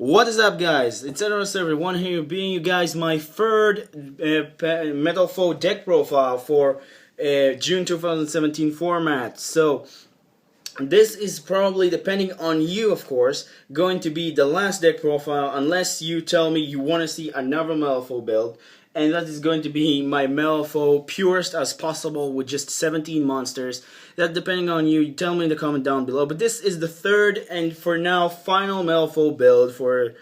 What is up, guys? It's Server1 here, being you guys my third Metalfoe deck profile for June 2017 format. So this is probably, depending on you of course, going to be the last deck profile unless you tell me you want to see another Metalfoe build. And that is going to be my Metalfoe purest as possible with just 17 monsters. That, depending on you, tell me in the comment down below. But this is the third and for now final Metalfoe build for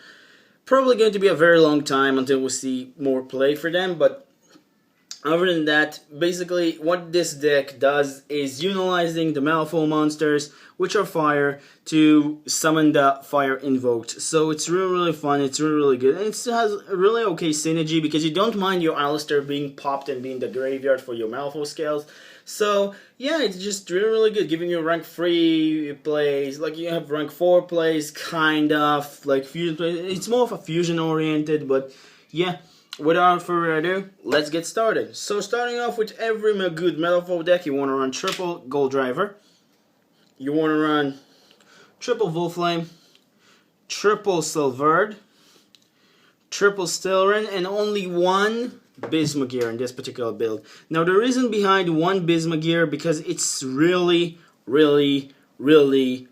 probably going to be a very long time until we see more play for them. But other than that, basically what this deck does is utilizing the Metalfoe monsters, which are fire, to summon the fire invoked. So it's really fun, it's really good, and it has a really okay synergy because you don't mind your Alistair being popped and being the graveyard for your Metalfoe scales. So yeah, it's just really good, giving you rank 3 plays, like you have rank 4 plays, kind of, like fusion plays. It's more of a fusion oriented, but yeah. Without further ado, let's get started. So starting off with every good Metalfoe deck, you want to run triple Gold Driver. You want to run triple Volflame, triple Silverd, triple Stilren, and only one Bismugear in this particular build. Now the reason behind one Bismugear, because it's really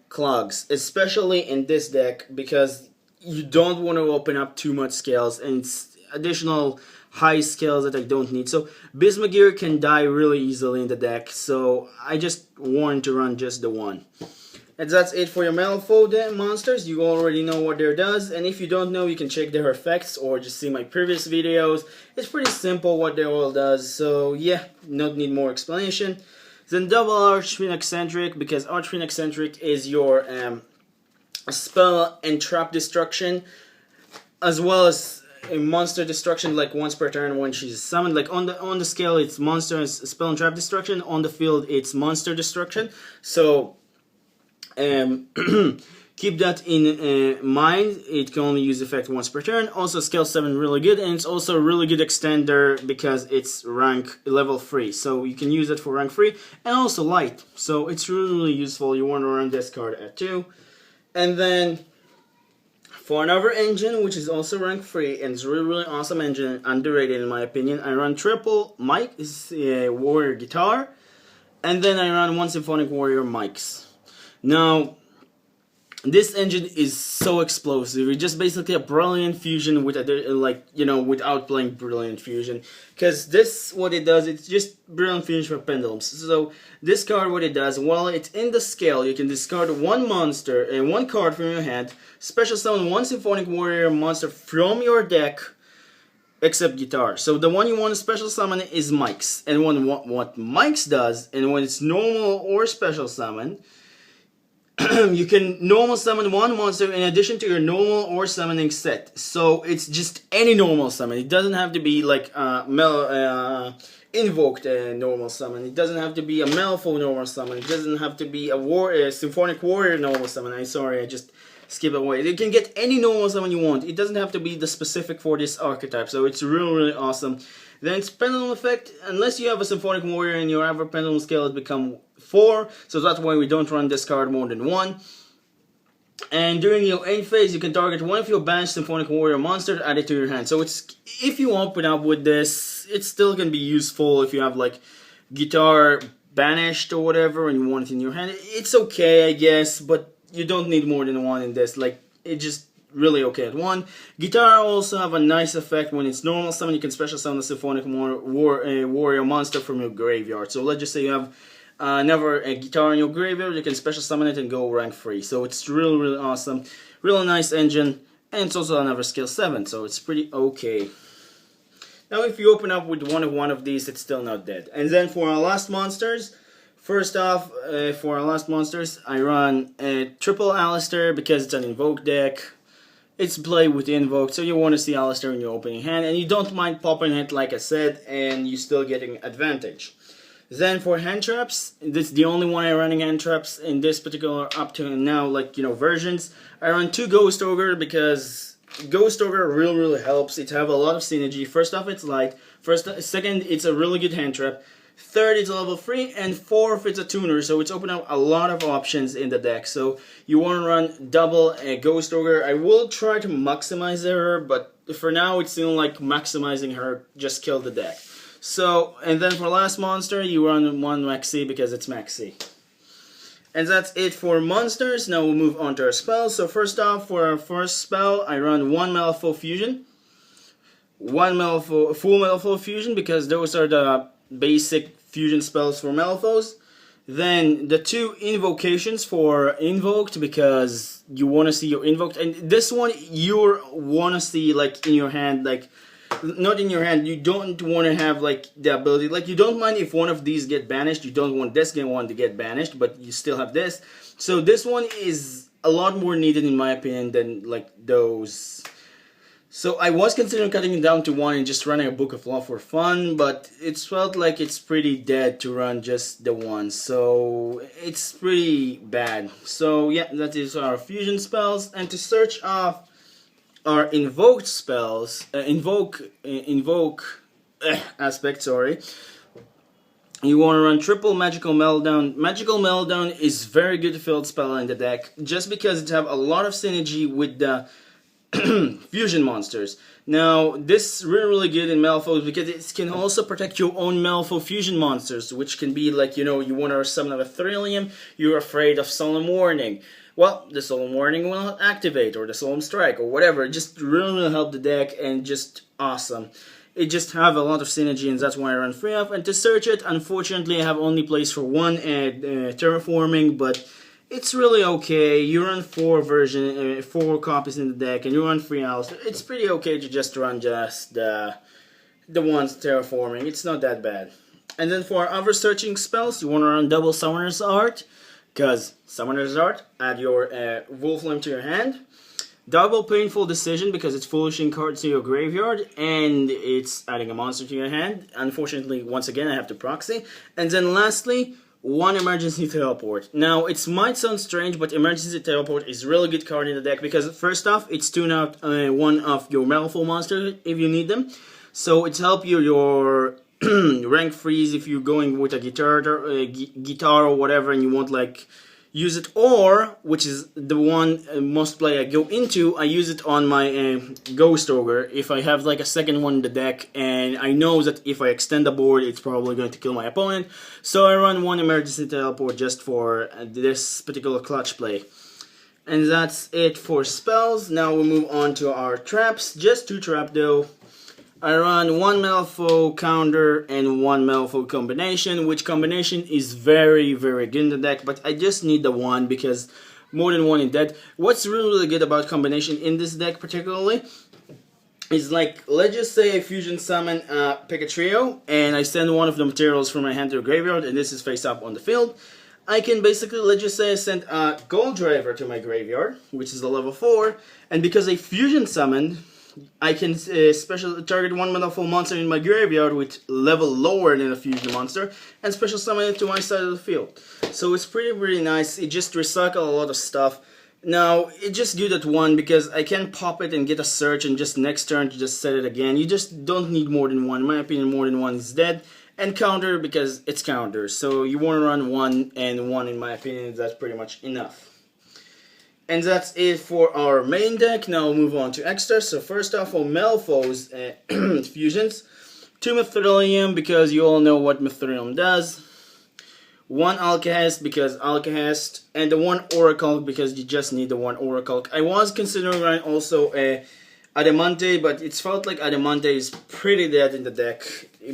clogs, especially in this deck, because you don't want to open up too much scales and it's additional high scales that I don't need. So Bismugear can die really easily in the deck, so I just want to run just the one. And that's it for your Metalfoe monsters. You already know what there does, and if you don't know, you can check their effects or just see my previous videos. It's pretty simple what they all does, so yeah, don't need more explanation. Then double Archfiend Eccentric, because Archfiend Eccentric is your spell and trap destruction, as well as a monster destruction, like once per turn when she's summoned. Like on the scale it's monster spell and trap destruction, on the field it's monster destruction. So keep that in mind. It can only use effect once per turn. Also scale 7 really good, and it's also a really good extender because it's rank level 3, so you can use it for rank 3, and also light, so it's really useful. You want to run this card at 2. And then for another engine, which is also rank 3, and it's really awesome engine, underrated in my opinion, I run triple Mike, Warrior Guitar, and then I run one Symphonic Warrior mics. Now, this engine is so explosive. It's just basically a brilliant fusion with without playing brilliant fusion. Because this, what it does, it's just brilliant fusion for pendulums. So this card, what it does, while it's in the scale, you can discard one monster and one card from your hand, special summon one Symphonic Warrior monster from your deck, except Guitar. So the one you want to special summon is Mike's. And what Mike's does, and when it's normal or special summon, you can normal summon one monster in addition to your normal or summoning set. So it's just any normal summon. It doesn't have to be like Invoked normal summon. It doesn't have to be a Metalfoe normal summon. It doesn't have to be a Symphonic Warrior normal summon. I'm sorry, I just skip away. You can get any normal summon you want. It doesn't have to be the specific for this archetype. So it's really awesome. Then it's Pendulum Effect. Unless you have a Symphonic Warrior in your other Pendulum scale, it becomes 4. So that's why we don't run this card more than 1. And during your end phase, you can target one of your banished Symphonic Warrior monsters, add it to your hand. So it's, if you open up with this, it's still can be useful if you have like Guitar banished or whatever and you want it in your hand. It's okay, I guess, but you don't need more than 1 in this. Like, it just really okay at 1. Guitar also have a nice effect. When it's normal summon, you can special summon a Symphonic Warrior monster from your graveyard. So let's just say you have another Guitar in your graveyard, you can special summon it and go rank 3. So it's really awesome, really nice engine, and it's also another skill 7, so it's pretty okay. Now if you open up with one of these, it's still not dead. And then for our last monsters, first off, for our last monsters, I run triple Alistair because it's an Invoked deck. It's played with Invoked, so you want to see Alistair in your opening hand, and you don't mind popping it like I said, and you're still getting advantage. Then for hand traps, this is the only one I'm running hand traps in this particular up to now, like, versions. I run 2 Ghost Ogre because Ghost Ogre really helps. It have a lot of synergy. First off, it's light. Second, it's a really good hand trap. Third is level 3, and fourth is a tuner, so it's opening up a lot of options in the deck. So you want to run double Ghost Ogre. I will try to maximize her, but for now it's still like maximizing her just killed the deck. So, and then for last monster, you run one Maxi because it's Maxi. And that's it for monsters. Now we'll move on to our spells. So first off, for our first spell, I run one Metalfoe Fusion, one Metalfoe, full Metalfoe Fusion, because those are the basic fusion spells for Metalfoes. Then the two invocations for Invoked, because you want to see your Invoked. And this one, you want to see like in your hand, like not in your hand, you don't want to have like the ability, like you don't mind if one of these get banished, you don't want this one to get banished, but you still have this. So this one is a lot more needed in my opinion than like those. So I was considering cutting it down to one and just running a Book of Law for fun, but it's felt like it's pretty dead to run just the one, so it's pretty bad. So yeah, that is our fusion spells, and to search off our invoked spells, invoke aspect, sorry. You want to run triple Magical Meltdown. Magical Meltdown is very good field spell in the deck, just because it have a lot of synergy with the fusion monsters. Now, this is really good in Metalfoe because it can also protect your own Metalfoe fusion monsters, which can be like, you know, you want to summon a Thrillium, you're afraid of Solemn Warning. Well, the Solemn Warning will not activate, or the Solemn Strike, or whatever. It just really will help the deck, and just awesome. It just have a lot of synergy, and that's why I run 3 of. And to search it, unfortunately, I have only place for one Terraforming, but it's really okay. You run 4 copies in the deck, and you run 3 else. It's pretty okay to just run just the ones Terraforming. It's not that bad. And then for other searching spells, you want to run double Summoner's Art, because Summoner's Art, add your Wolflame to your hand. Double Painful Decision, because it's foolishing cards to your graveyard, and it's adding a monster to your hand. Unfortunately, once again, I have to proxy. And then lastly, one Emergency Teleport. Now, it might sound strange, but Emergency Teleport is a really good card in the deck, because first off, it's tune out one of your Metalfoe monsters if you need them. So it's help you your rank freeze if you're going with a guitar or whatever, and you want like use it, or which is the one most play I go into, I use it on my Ghost Ogre if I have like a second one in the deck and I know that if I extend the board it's probably going to kill my opponent, so I run one Emergency Teleport just for this particular clutch play. And that's it for spells. Now we'll move on to our traps. Just 2 trap though. I run one Metalfoe counter and one Metalfoe combination, which combination is very, very good in the deck, but I just need the one because more than one in dead. What's really good about combination in this deck particularly is like, let's just say I fusion summon pick a trio, and I send one of the materials from my hand to the graveyard, and this is face up on the field. I can basically, let's just say I send a Gold Driver to my graveyard, which is a level 4, and because I fusion summoned, I can special target one Metalfoe monster in my graveyard with level lower than a fusion monster and special summon it to my side of the field. So it's pretty nice. It just recycle a lot of stuff. Now it's just good at 1 because I can pop it and get a search and just next turn to just set it again. You just don't need more than 1. In my opinion, more than 1 is dead. And counter because it's counter. So you want to run 1 and 1 in my opinion. That's pretty much enough. And that's it for our main deck. Now we'll move on to extras. So first off, for Metalfoe's fusions, 2 Mithrilium because you all know what Mithrilium does. 1 Alkahest because Alkahest, and the 1 Oracle because you just need the 1 Oracle. I was considering running also a Adamante, but it's felt like Adamante is pretty dead in the deck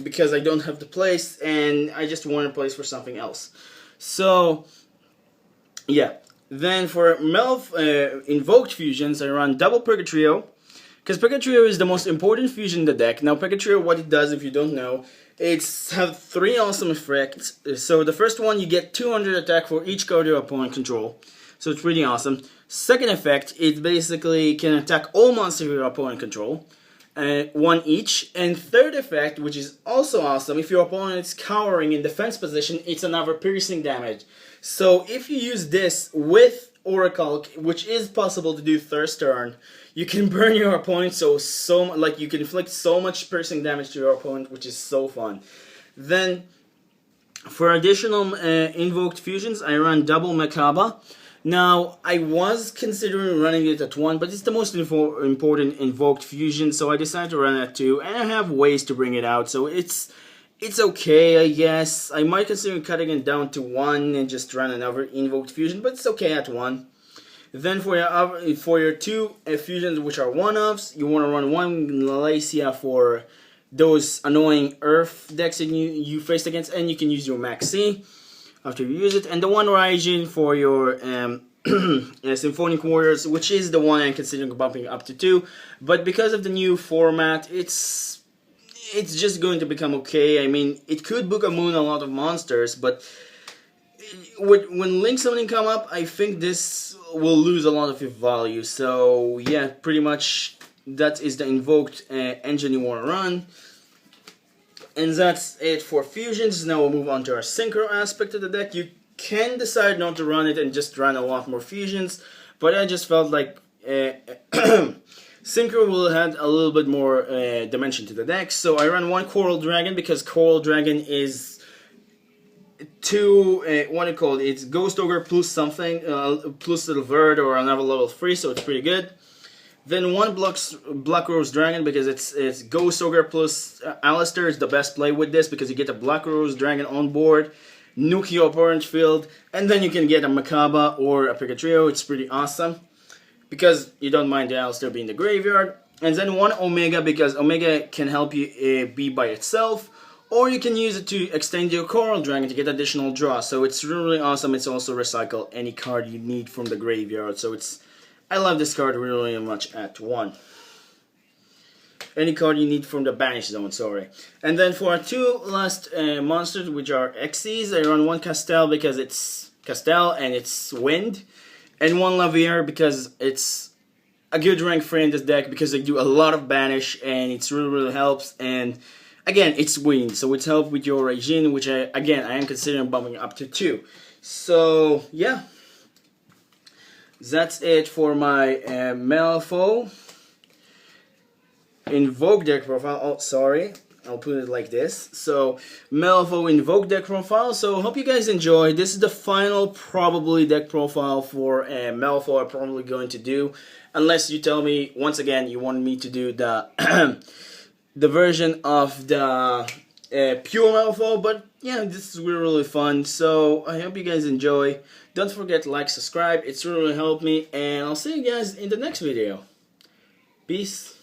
because I don't have the place and I just want to place for something else. So yeah. Then for Invoked fusions, I run double Purgatrio, because Purgatrio is the most important fusion in the deck. Now Purgatrio, what it does, if you don't know, it's have 3 awesome effects. So the first one, you get 200 attack for each card your opponent control. So it's pretty awesome. Second effect, it basically can attack all monsters your opponent control. 1 each. And third effect, which is also awesome, if your opponent is cowering in defense position, it's another piercing damage. So if you use this with Oracle, which is possible to do first turn, you can burn your opponent like you can inflict so much piercing damage to your opponent, which is so fun. Then For additional invoked fusions, I run double Makaba. Now, I was considering running it at 1, but it's the most important invoked fusion, so I decided to run it at 2, and I have ways to bring it out, so it's okay, I guess. I might consider cutting it down to 1 and just run another invoked fusion, but it's okay at 1. Then for your 2 fusions, which are 1-offs, you want to run 1 Lalacia for those annoying Earth decks that you faced against, and you can use your Max C after you use it, and the 1 Raijin for your Symphonic Warriors, which is the one I'm considering bumping up to 2, but because of the new format, it's just going to become okay. I mean, it could book a moon a lot of monsters, but when Link Summoning come up, I think this will lose a lot of its value. So yeah, pretty much that is the invoked engine you want to run. And that's it for fusions. Now we'll move on to our synchro aspect of the deck. You can decide not to run it and just run a lot more fusions, but I just felt like synchro will add a little bit more dimension to the deck. So I run 1 Coral Dragon because Coral Dragon is 2, what do you call it? It's Ghost Ogre plus something, plus Little Bird or another level 3, so it's pretty good. Then 1 Black Rose Dragon because it's Ghost Ogre plus Alistair is the best play with this because you get a Black Rose Dragon on board, nuke your opponent's field, and then you can get a Makaba or a Pikachu. It's pretty awesome because you don't mind the Alistair being in the graveyard. And then 1 Omega because Omega can help you be by itself, or you can use it to extend your Coral Dragon to get additional draw. So it's really awesome. It's also recycle any card you need from the graveyard. So I love this card really much at 1. Any card you need from the Banish Zone, sorry. And then for our 2 last monsters, which are Xyz, I run 1 Castel because it's Castel and it's Wind, and 1 Lavier because it's a good rank for in this deck because they do a lot of Banish and it really helps. And again, it's Wind, so it's help with your Regine, which I am considering bumping up to 2. So yeah. That's it for my Metalfoe Invoked deck profile. Oh, sorry. I'll put it like this. So, Metalfoe Invoked deck profile. So, hope you guys enjoy. This is the final, probably, deck profile for Metalfoe I'm probably going to do. Unless you tell me, once again, you want me to do the the version of the pure Metalfoe. But, yeah, this is really fun. So, I hope you guys enjoy. Don't forget to like, subscribe, it's really helped me, and I'll see you guys in the next video. Peace.